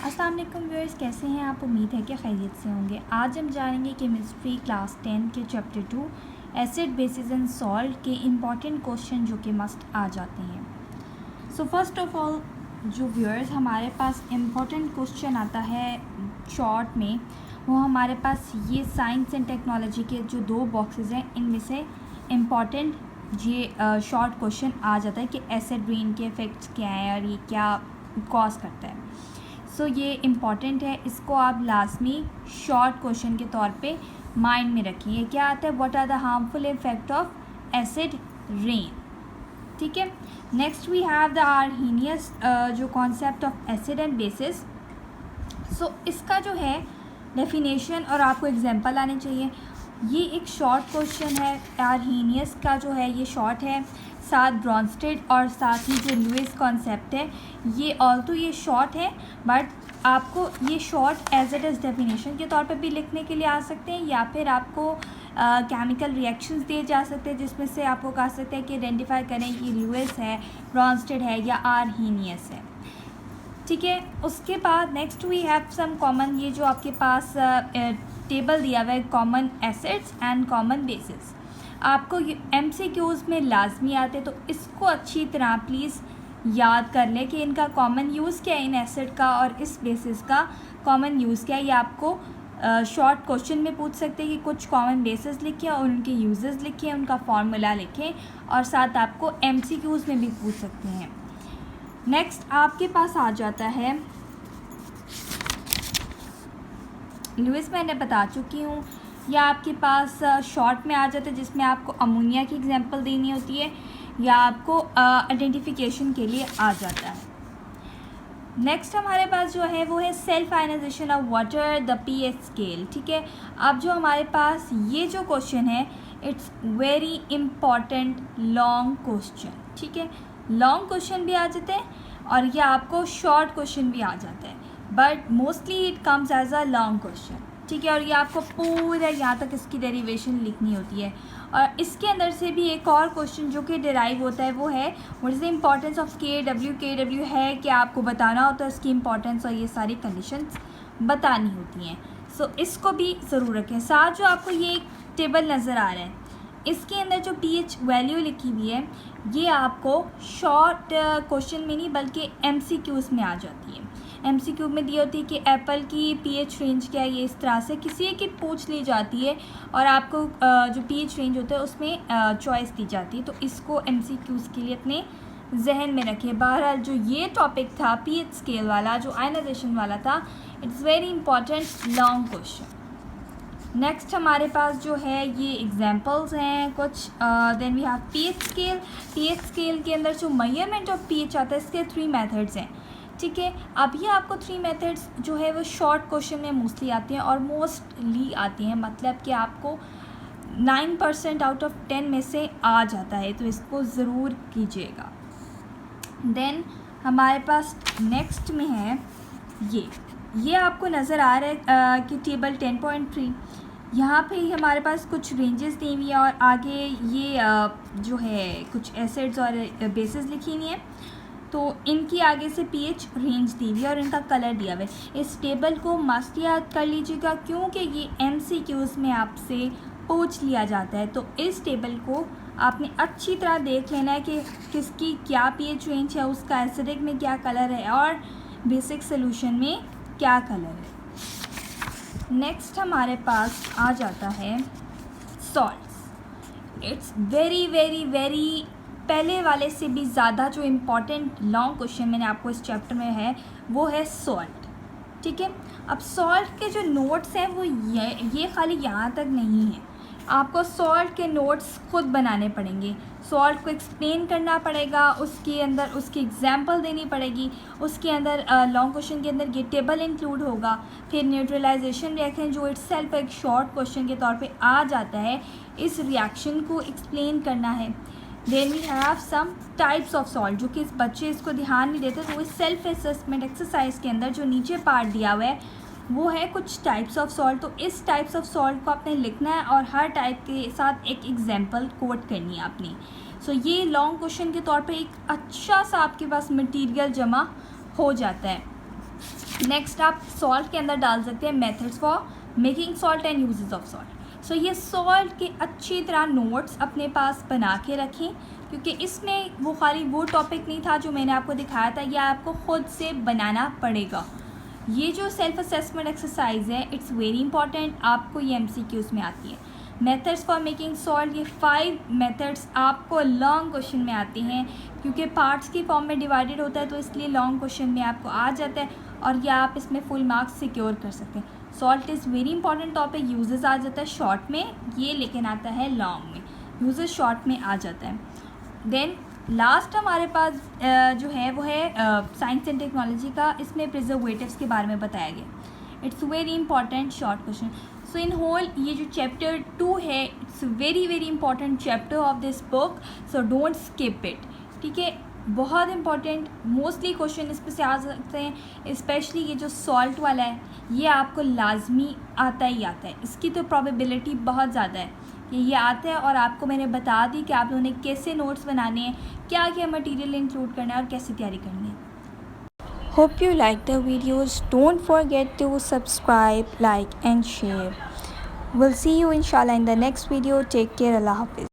अस्सलाम वालेकुम व्यूअर्स, कैसे हैं आप? उम्मीद है कि खैरियत से होंगे। आज हम जानेंगे केमिस्ट्री क्लास 10 के chapter 2 acid basis and salt के इम्पॉर्टेंट क्वेश्चन जो कि मस्ट आ जाते हैं। सो फर्स्ट ऑफ ऑल जो व्यूअर्स हमारे पास इम्पॉर्टेंट क्वेश्चन आता है शॉर्ट में, वो हमारे पास ये साइंस एंड टेक्नोलॉजी के जो 2 बॉक्सेस हैं, इनमें से इम्पॉर्टेंट ये शॉर्ट क्वेश्चन आ जाता है कि एसिड रेन के इफ़ेक्ट्स क्या हैं और ये क्या कॉज करता है। सो ये इम्पॉर्टेंट है, इसको आप लाजमी शॉर्ट क्वेश्चन के तौर पे माइंड में रखिए। क्या आता है? What are the harmful effect of acid rain. ठीक है। Next we have the Arrhenius जो concept of acid and basis. So इसका जो है डेफिनेशन और आपको एग्जांपल आने चाहिए। ये एक शॉर्ट क्वेश्चन है। आर्हीनियस का जो है ये शॉर्ट है, साथ ब्रॉन्स्टेड और साथ ही जो लुइस कॉन्सेप्ट है ये ऑल्सो ये शॉर्ट है, बट आपको ये short as it is definition के तौर पे भी लिखने के लिए आ सकते हैं, या फिर आपको केमिकल रिएक्शंस दिए जा सकते हैं जिसमें से आपको कह सकते हैं कि आइडेंटिफाई करें कि लुइस है, ब्रॉन्स्टेड है या आर्हीनियस है। ठीक है। उसके बाद next we have some common, ये जो आपके पास टेबल दिया हुआ है, common acids and common bases. आपको MCQs में लाजमी आते, तो इसको अच्छी तरह प्लीज़ याद कर लें कि इनका कॉमन यूज़ क्या है, इन एसिड का और इस बेसिस का कॉमन यूज़ क्या है। ये आपको शॉर्ट क्वेश्चन में पूछ सकते हैं कि कुछ कॉमन बेसिस लिखें और उनके यूजेस लिखें, उनका फार्मूला लिखें, और साथ आपको MCQs में भी पूछ सकते हैं। नेक्स्ट आपके पास आ जाता है लुइस, मैंने बता चुकी हूँ। या आपके पास शॉर्ट में आ जाता है जिसमें आपको अमोनिया की एग्जांपल देनी होती है, या आपको आइडेंटिफिकेशन के लिए आ जाता है। नेक्स्ट हमारे पास जो है वो है self ionization of water, the pH scale. ठीक है। अब जो हमारे पास ये जो क्वेश्चन है, it's very important long question. ठीक है। लॉन्ग क्वेश्चन भी आ जाते हैं और ये आपको शॉर्ट क्वेश्चन भी आ जाता है, but mostly it comes as a long question. ठीक है। और ये आपको पूरा यहाँ तक इसकी डेरिवेशन लिखनी होती है। और इसके अंदर से भी एक और क्वेश्चन जो कि डिराइव होता है वो है what is the importance of KW है कि आपको बताना होता है इसकी इम्पॉर्टेंस और ये सारी कंडीशंस बतानी होती हैं। सो इसको भी ज़रूर रखें। साथ जो आपको ये एक टेबल नज़र आ रहा है, इसके अंदर जो pH वैल्यू लिखी हुई है ये आपको शॉर्ट क्वेश्चन में नहीं बल्कि MCQs में आ जाती है। MCQ में दी होती है कि एप्पल की pH रेंज क्या है, ये इस तरह से किसी की पूछ ली जाती है और आपको जो pH रेंज होता है उसमें चॉइस दी जाती है। तो इसको MCQs के लिए अपने जहन में रखें। बहरहाल जो ये टॉपिक था pH स्केल वाला, जो आयनाइजेशन वाला था, it's very important long question. Next हमारे पास जो है ये एग्जांपल्स हैं कुछ। Then we have pH scale. pH scale के अंदर जो मेजरमेंट ऑफ pH आता है, इसके 3 मेथड्स हैं। ठीक है। अब ये आपको 3 मेथड्स जो है वो शॉर्ट क्वेश्चन में मोस्टली आती हैं और मोस्टली आती हैं, मतलब कि आपको 9% आउट ऑफ 10 में से आ जाता है, तो इसको ज़रूर कीजिएगा। देन हमारे पास नेक्स्ट में है ये आपको नज़र आ रहा है कि टेबल 10.3, यहाँ पे हमारे पास कुछ रेंजेस दी हुई है और आगे ये जो है कुछ एसिड्स और बेसिस लिखी हुई हैं, तो इनकी आगे से pH रेंज दी हुई है और इनका कलर दिया हुआ है। इस टेबल को मस्ट याद कर लीजिएगा क्योंकि ये MCQs में आपसे पूछ लिया जाता है। तो इस टेबल को आपने अच्छी तरह देख लेना है कि किसकी क्या pH रेंज है, उसका एसिडिक में क्या कलर है और बेसिक सोल्यूशन में क्या कलर है। नेक्स्ट हमारे पास आ जाता है salts. It's very very very पहले वाले से भी ज़्यादा जो इम्पॉर्टेंट लॉन्ग क्वेश्चन मैंने आपको इस चैप्टर में है वो है सॉल्ट। ठीक है। अब सॉल्ट के जो नोट्स हैं वो ये खाली यहाँ तक नहीं है, आपको सॉल्ट के नोट्स खुद बनाने पड़ेंगे। सॉल्ट को एक्सप्लेन करना पड़ेगा, उसके अंदर उसकी एग्जांपल देनी पड़ेगी, उसके अंदर लॉन्ग क्वेश्चन के अंदर ये टेबल इंक्लूड होगा। फिर न्यूट्रलाइजेशन रिएक्शन जो इटसेल्फ एक शॉर्ट क्वेश्चन के तौर पे आ जाता है, इस रिएक्शन को एक्सप्लेन करना है। Then we have some types of salt, जो कि इस बच्चे इसको ध्यान नहीं देते, तो इस सेल्फ असेसमेंट एक्सरसाइज के अंदर जो नीचे पार्ट दिया हुआ है वो है कुछ टाइप्स ऑफ सॉल्ट। तो इस टाइप्स ऑफ सॉल्ट को आपने लिखना है और हर टाइप के साथ एक एग्जांपल कोट करनी है आपने। सो ये लॉन्ग क्वेश्चन के तौर पे एक अच्छा सा आपके पास मटेरियल जमा हो जाता है। नेक्स्ट आप सॉल्ट के अंदर डाल सकते हैं methods for making salt and uses of salt. So ये सॉल्ट के अच्छी तरह नोट्स अपने पास बना के रखें, क्योंकि इसमें वो खाली वो टॉपिक नहीं था जो मैंने आपको दिखाया था, यह आपको ख़ुद से बनाना पड़ेगा। ये जो सेल्फ असेसमेंट एक्सरसाइज है इट्स वेरी इंपॉर्टेंट, आपको ये MCQs में आती है। मेथड्स फॉर मेकिंग सॉल्ट, ये 5 मेथड्स आपको लॉन्ग क्वेश्चन में आते हैं, क्योंकि पार्ट्स की फॉर्म में डिवाइडेड होता है तो इसलिए लॉन्ग क्वेश्चन में आपको आ जाता है और या आप इसमें फुल मार्क्स सिक्योर कर सकते हैं। Salt is very important topic, uses आ जाता है शॉर्ट में, ये लेकिन आता है लॉन्ग में, यूजेस शॉर्ट में आ जाता है। देन लास्ट हमारे पास जो है वो है साइंस एंड टेक्नोलॉजी का, इसमें प्रिजर्वेटिव्स के बारे में बताया गया। It's very important short question. So in whole ये जो चैप्टर 2 है it's very important chapter of this book, so don't skip it. ठीक है, बहुत इंपॉर्टेंट, मोस्टली क्वेश्चन इस पर से आ सकते हैं। स्पेशली ये जो सॉल्ट वाला है ये आपको लाजमी आता ही आता है, इसकी तो प्रोबेबिलिटी बहुत ज़्यादा है कि ये आता है। और आपको मैंने बता दी कि आप लोगों ने कैसे नोट्स बनाने हैं, क्या क्या मटेरियल इंक्लूड करना है और कैसे तैयारी करनी है। Hope you like the videos. Don't forget to subscribe, like and share. We'll see you inshallah in the next video. Take care. Allah Hafiz.